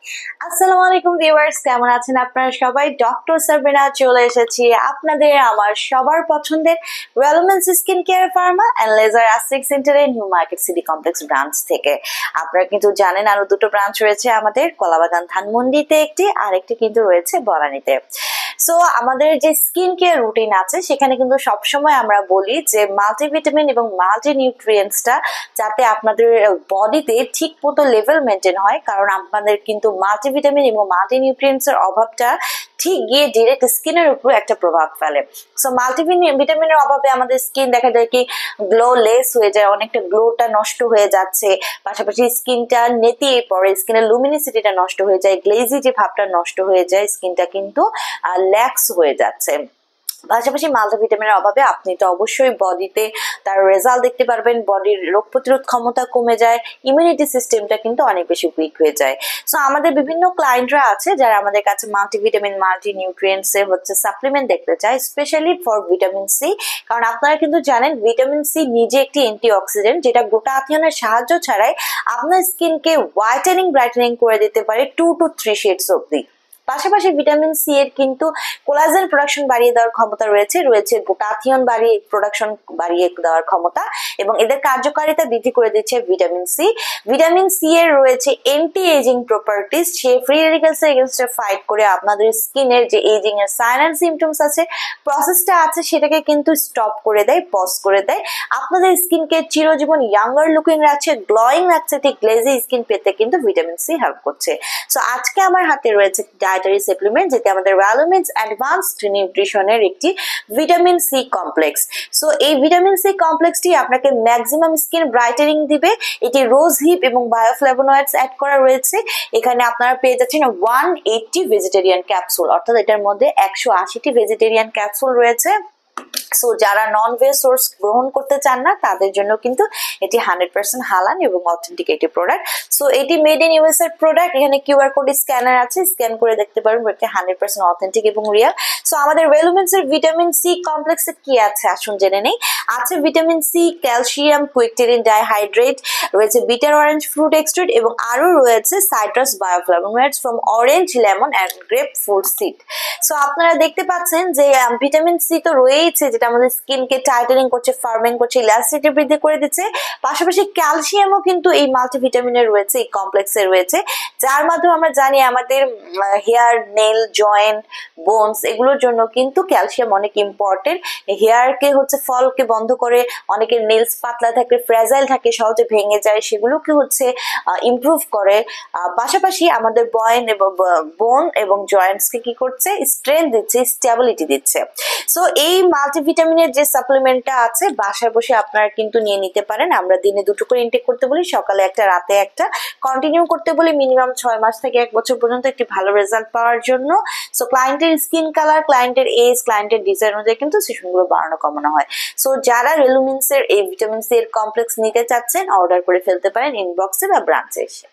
আসসালামু আলাইকুম ভিউয়ার্স, কেমন আছেন আপনারা সবাই? ডক্টর সাবরিনা চলে এসেছি আপনাদের আমার সবার পছন্দের Wellmens skin care pharma and laser aesthetic সেন্টারের New Market City Complex branch থেকে। আপনারা কিন্তু জানেন আরো দুটো ব্রাঞ্চ রয়েছে আমাদের, কলাবাগান ধানমন্ডিতে একটি, আর একটি কিন্তু রয়েছে বনানীতে। সো আমাদের যে স্কিন কেয়ার রুটিন আছে সেখানে কিন্তু সবসময় আমরা বলি যে মাল্টিভিটামিন এবং মাল্টি নিউট্রিয়েন্টসটা যাতে আপনাদের বডিতে ঠিক মতো লেভেল মেনটেন হয়, কারণ আপনাদের কিন্তু মাল্টিভিটামিন এবং মাল্টি নিউট্রিয়েন্টস এর অভাবটা ঠিক গিয়ে ডিরেক্ট স্কিনের উপর একটা প্রভাব ফেলে। সো মাল্টিভিটামিনের অভাবে আমাদের স্কিন দেখা যায় কি গ্লো লেস হয়ে যায়, অনেকটা গ্লোটা নষ্ট হয়ে যাচ্ছে, পাশাপাশি স্কিনটা নেতিয়ে পড়ে, স্কিনের লুমিনিসিটিটা নষ্ট হয়ে যায়, গ্লেজি যে ভাবটা নষ্ট হয়ে যায়, স্কিনটা কিন্তু ল্যাক্স হয়ে যাচ্ছে। পাশাপাশি মাল্টিভিটামিনের অভাবে আপনি তো অবশ্যই বডিতে তার রেজাল্ট দেখতে পারবেন, বডির রোগ প্রতিরোধ ক্ষমতা কমে যায়, ইমিউনিটি সিস্টেমটা কিন্তু অনেক বেশি উইক হয়ে যায়। সো আমাদের বিভিন্ন ক্লায়েন্টরা আছে যারা আমাদের কাছে মাল্টিভিটামিন মাল্টি নিউট্রিয়েন্টস এর সাপ্লিমেন্ট দেখতে চায়, স্পেশালি ফর ভিটামিন সি। কারণ আপনারা কিন্তু জানেন ভিটামিন সি নিজে একটি অ্যান্টিঅক্সিডেন্ট, যেটা গ্লুটাথিয়নের সাহায্য ছাড়াই আপনার স্কিনকে হোয়াইটেনিং ব্রাইটেনিং করে দিতে পারে 2 to 3 শেডস অব্দি। পাশাপাশি ভিটামিন সি এর কিন্তু কোলাজেন প্রোডাকশন বাড়িয়ে দেওয়ার ক্ষমতা রয়েছে, গ্লুটাথিয়ন প্রোডাকশন বাড়িয়ে দেওয়ার ক্ষমতা, এবং এদের কার্যকারিতা বৃদ্ধি করে দিচ্ছে ভিটামিন সি। ভিটামিন সি এর রয়েছে এন্টি এজিং প্রপার্টিজ, সে ফ্রি রেডিক্যালস এর এগেইনস্টে ফাইট করে আপনাদের স্কিনের যে এজিং এর সাইন এন্ড সিমটমস আছে, প্রসেসটা আছে, সেটাকে কিন্তু স্টপ করে দেয়, পজ করে দেয়, আপনাদের স্কিনকে চিরজীবন ইয়াঙ্গার লুকিং রাখছে, গ্লোয়িং রাখছে, ঠিক গ্লেজি স্কিন পেতে কিন্তু ভিটামিন সি হেল্প করছে। সো আজকে আমার হাতে রয়েছে ডায়েটারি সাপ্লিমেন্ট, যেটি আমাদের ভ্যালুমেন্টস অ্যাডভান্সড নিউট্রিশনের একটি ভিটামিন সি কমপ্লেক্স। সো এই ভিটামিন সি কমপ্লেক্সটি আপনাকে ম্যাক্সিমাম স্কিন ব্রাইটেনিং দিবে। এটি রোজ হিপ এবং বায়োফ্লেভোনয়েডস অ্যাড করা রয়েছে। এখানে আপনারা পেয়ে যাচ্ছেন 180 ভেজিটেরিয়ান ক্যাপসুল, অর্থাৎ এটার মধ্যে 180টি ভেজিটেরিয়ান ক্যাপসুল রয়েছে। সো যারা নন ভেজ সোর্স গ্রহণ করতে চান না তাদের জন্য কিন্তু এটি 100% হালাল এবং অথেন্টিক একটি প্রোডাক্ট। সো এটি মেড ইন ইউএস এর প্রোডাক্ট। এখানে কিউআর কোড স্ক্যানার আছে, স্ক্যান করে দেখতে পারবেন এটি 100% অথেন্টিক এবং রিয়েল। সো আমাদের ওয়েলমেন্স এর ভিটামিন সি কমপ্লেক্সে কি আছে আসুন জেনে নেই। আছে ভিটামিন সি, ক্যালসিয়াম, কুইকটেরিন ডাইহাইড্রেট, রয়েছে বিটার অরেঞ্জ ফ্রুট এক্সট্রাক্ট, এবং আরো রয়েছে citrus bioflavonoids from orange, lemon and grapefruit seed. So আপনারা দেখতে পাচ্ছেন যে ভিটামিন সি তো রয়েছে, যেটা আমাদের স্কিনকে টাইটেনিং করছে, ফার্মিং করছে, ইলাস্টিসিটি বৃদ্ধি করে দিচ্ছে। পাশাপাশি ক্যালসিয়ামও কিন্তু এই মাল্টিভিটামিনে রয়েছে, এই কমপ্লেক্সে রয়েছে, যার মাধ্যমে আমরা জানি আমাদের হেয়ার, নেল, জয়েন্ট, বোনস এগুলোর জন্য কিন্তু ক্যালসিয়াম অনেক ইম্পর্টেন্ট। হেয়ারকে ফলকে বন্ধ করে, অনেকের নেলস পাতলা থাকে, ফ্র্যাজাইল থাকে, সহজে ভেঙে যায়, সেগুলোকে ইমপ্রুভ করে। পাশাপাশি আমাদের বোন এবং জয়েন্টসকে কি করছে, স্ট্রেংথ দিচ্ছে, স্টেবিলিটি দিচ্ছে। সো এই মাল্টিভিটামিনের যে সাপ্লিমেন্টটা আছে বাসায় বসে আপনারা কিন্তু নিয়ে নিতে পারেন। আমরা দিনে 2টো করে ইনটেক করতে বলি, সকালে একটা, রাতে একটা, কন্টিনিউ করতে বলি মিনিমাম 6 মাস থেকে 1 বছর পর্যন্ত একটি ভালো রেজাল্ট পাওয়ার জন্য। সো ক্লায়েন্টের স্কিন কালার, ক্লায়েন্টের এজ, ক্লায়েন্টের ডিজাইন অনুযায়ী কিন্তু সেশনগুলো বাড়ানো কমানো হয়। সো যারা রেলুমিন্সের এই ভিটামিন সি এর কমপ্লেক্স নিতে চাচ্ছেন অর্ডার করে ফেলতে পারেন ইনবক্সে বা ব্রাঞ্চে এসে।